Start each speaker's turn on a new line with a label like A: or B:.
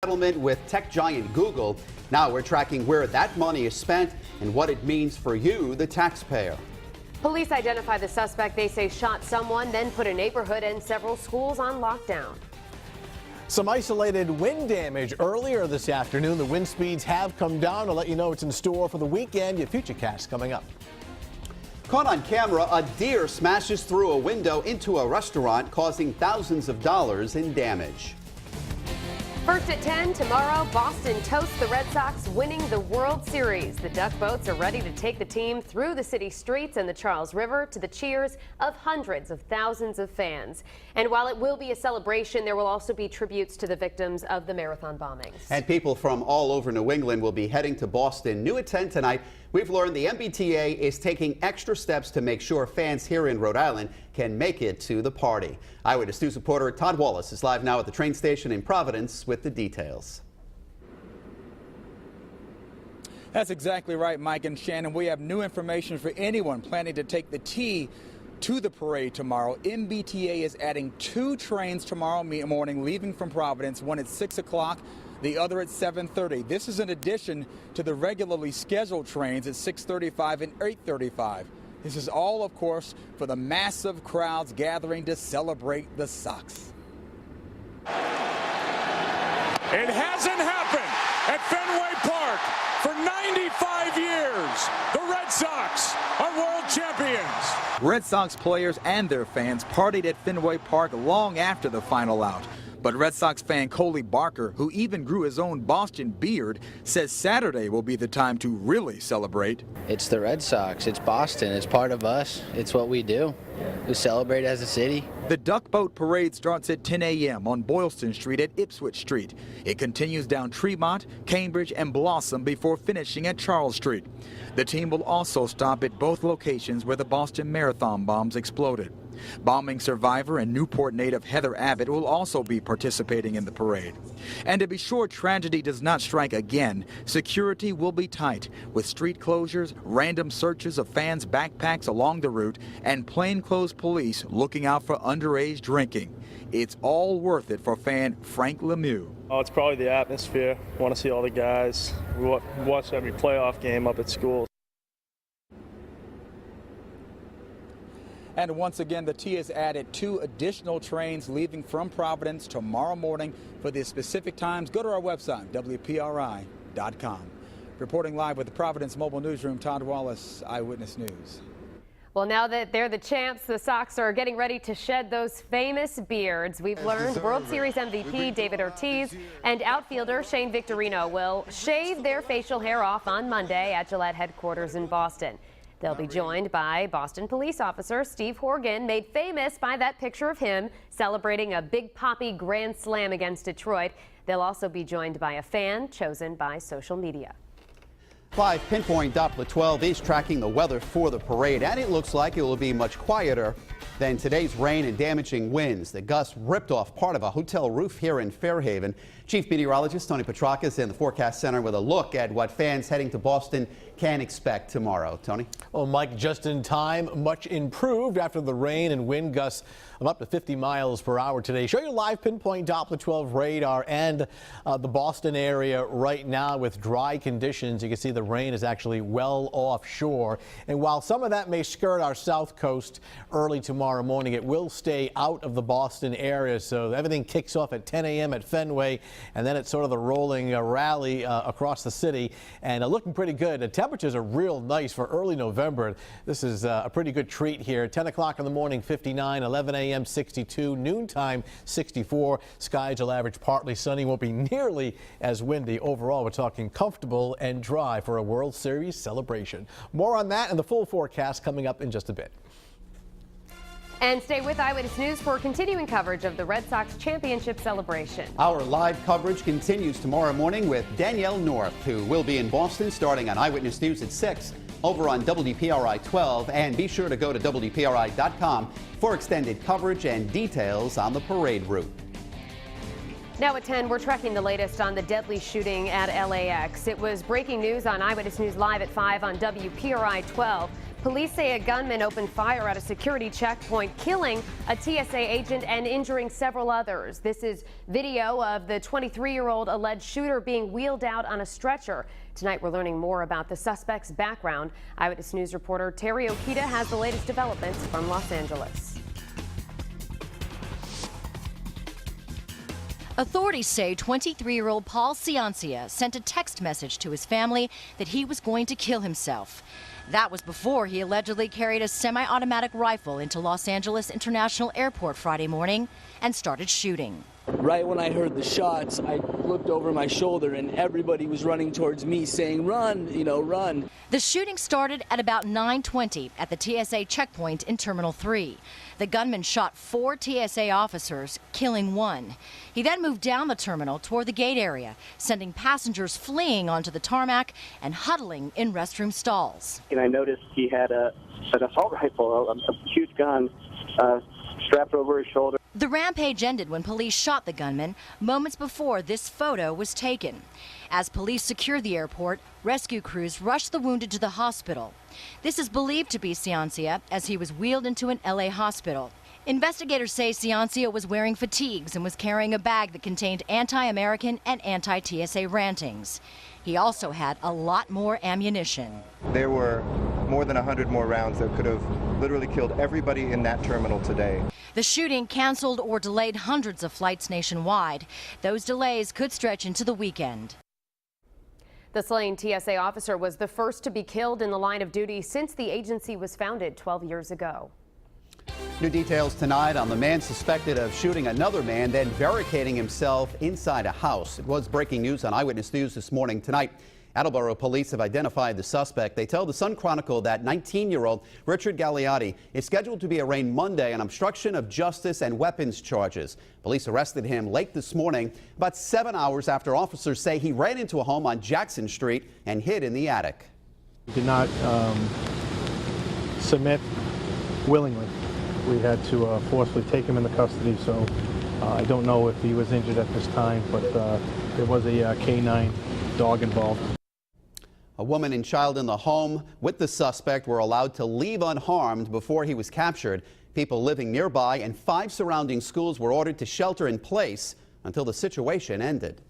A: Settlement with tech giant Google. Now we're tracking where that money is spent and what it means for you, the taxpayer.
B: Police identify the suspect they say shot someone, then put a neighborhood and several schools on lockdown.
C: Some isolated wind damage earlier this afternoon. The wind speeds have come down. I'll let you know what's in store for the weekend. Your FutureCast coming up.
A: Caught on camera, a deer smashes through a window into a restaurant, causing thousands of dollars in damage.
B: First at 10 tomorrow, Boston toasts the Red Sox, winning the World Series. The Duck Boats are ready to take the team through the city streets and the Charles River to the cheers of hundreds of thousands of fans. And while it will be a celebration, there will also be tributes to the victims of the marathon bombings.
A: And people from all over New England will be heading to Boston. New at 10 tonight. We've learned the MBTA is taking extra steps to make sure fans here in Rhode Island can make it to the party. Eyewitness News reporter Todd Wallace is live now at the train station in Providence with the details.
D: That's exactly right, Mike and Shannon. We have new information for anyone planning to take the T to the parade tomorrow. MBTA is adding 2 trains tomorrow morning, leaving from Providence, one at 6 o'clock. The other at 7:30. This is in addition to the regularly scheduled trains at 6:35 and 8:35. This is all, of course, for the massive crowds gathering to celebrate the Sox.
E: It hasn't happened at Fenway Park for 95 years. The Red Sox are world champions.
D: Red Sox players and their fans partied at Fenway Park long after the final out. But Red Sox fan Coley Barker, who even grew his own Boston beard, says Saturday will be the time to really celebrate.
F: It's the Red Sox. It's Boston. It's part of us. It's what we do. We celebrate as a city.
D: The Duck Boat Parade starts at 10 a.m. on Boylston Street at Ipswich Street. It continues down Tremont, Cambridge, and Blossom before finishing at Charles Street. The team will also stop at both locations where the Boston Marathon bombs exploded. Bombing survivor and Newport native Heather Abbott will also be participating in the parade. And to be sure tragedy does not strike again, security will be tight, with street closures, random searches of fans' backpacks along the route, and plainclothes police looking out for underage drinking. It's all worth it for fan Frank Lemieux.
G: Oh, it's probably the atmosphere. Want to see all the guys. We watch every playoff game up at school.
D: And once again, the T has added 2 additional trains leaving from Providence tomorrow morning. For the specific times, go to our website, WPRI.com. Reporting live with the Providence Mobile Newsroom, Todd Wallace, Eyewitness News.
B: Well, now that they're the champs, the Sox are getting ready to shed those famous beards. We've learned World Series MVP David Ortiz and outfielder Shane Victorino will shave their facial hair off on Monday at Gillette headquarters in Boston. They'll be joined by Boston police officer Steve Horgan, made famous by that picture of him celebrating a Big Papi grand slam against Detroit. They'll also be joined by a fan chosen by social media.
A: 5 Pinpoint Doppler 12 is tracking the weather for the parade, and it looks like it will be much quieter than today's rain and damaging winds. The gusts ripped off part of a hotel roof here in Fairhaven. Chief Meteorologist Tony Petrarca is in the Forecast Center with a look at what fans heading to Boston can expect tomorrow. Tony?
C: Well, Mike, just in time, much improved after the rain and wind gusts of up to 50 miles per hour today. Show you live Pinpoint Doppler 12 radar and the Boston area right now with dry conditions. You can see the rain is actually well offshore. And while some of that may skirt our south coast early tomorrow morning, it will stay out of the Boston area. So everything kicks off at 10 a.m. at Fenway, and then it's sort of the rolling rally across the city, and looking pretty good. The temperatures are real nice for early November. This is a pretty good treat here. 10 o'clock in the morning, 59, 11 a.m., 62, noontime, 64. Skies will average partly sunny, won't be nearly as windy. Overall, we're talking comfortable and dry for a World Series celebration. More on that and the full forecast coming up in just a bit.
B: And stay with Eyewitness News for continuing coverage of the Red Sox championship celebration.
A: Our live coverage continues tomorrow morning with Danielle North, who will be in Boston starting on Eyewitness News at 6 over on WPRI 12. And be sure to go to WPRI.com for extended coverage and details on the parade route.
B: Now at 10, we're tracking the latest on the deadly shooting at LAX. It was breaking news on Eyewitness News Live at 5 on WPRI 12. Police say a gunman opened fire at a security checkpoint, killing a TSA agent and injuring several others. This is video of the 23-year-old alleged shooter being wheeled out on a stretcher. Tonight, we're learning more about the suspect's background. Eyewitness News reporter Terry Okita has the latest developments from Los Angeles.
H: Authorities say 23-year-old Paul Ciancia sent a text message to his family that he was going to kill himself. That was before he allegedly carried a semi-automatic rifle into Los Angeles International Airport Friday morning and started shooting.
I: Right when I heard the shots, I looked over my shoulder and everybody was running towards me saying, run, run.
H: The shooting started at about 9:20 at the TSA checkpoint in Terminal 3. The gunman shot 4 TSA officers, killing 1. He then moved down the terminal toward the gate area, sending passengers fleeing onto the tarmac and huddling in restroom stalls.
J: And I noticed he had an assault rifle, a huge gun, strapped over his shoulder.
H: The rampage ended when police shot the gunman moments before this photo was taken. As police secured the airport, rescue crews rushed the wounded to the hospital. This is believed to be Ciancia as he was wheeled into an LA hospital. Investigators say Ciancia was wearing fatigues and was carrying a bag that contained anti-American and anti-TSA rantings. He also had a lot more ammunition.
K: There were more than 100 more rounds that could have literally killed everybody in that terminal today.
H: The shooting canceled or delayed hundreds of flights nationwide. Those delays could stretch into the weekend.
B: The slain TSA officer was the first to be killed in the line of duty since the agency was founded 12 years ago.
A: New details tonight on the man suspected of shooting another man, then barricading himself inside a house. It was breaking news on Eyewitness News this morning. Tonight, Attleboro police have identified the suspect. They tell the Sun Chronicle that 19-year-old Richard Gagliotti is scheduled to be arraigned Monday on obstruction of justice and weapons charges. Police arrested him late this morning, about 7 hours after officers say he ran into a home on Jackson Street and hid in the attic.
L: He did not submit willingly. We had to forcefully take him into custody, so I don't know if he was injured at this time, but there was a canine dog involved.
A: A woman and child in the home with the suspect were allowed to leave unharmed before he was captured. People living nearby and 5 surrounding schools were ordered to shelter in place until the situation ended.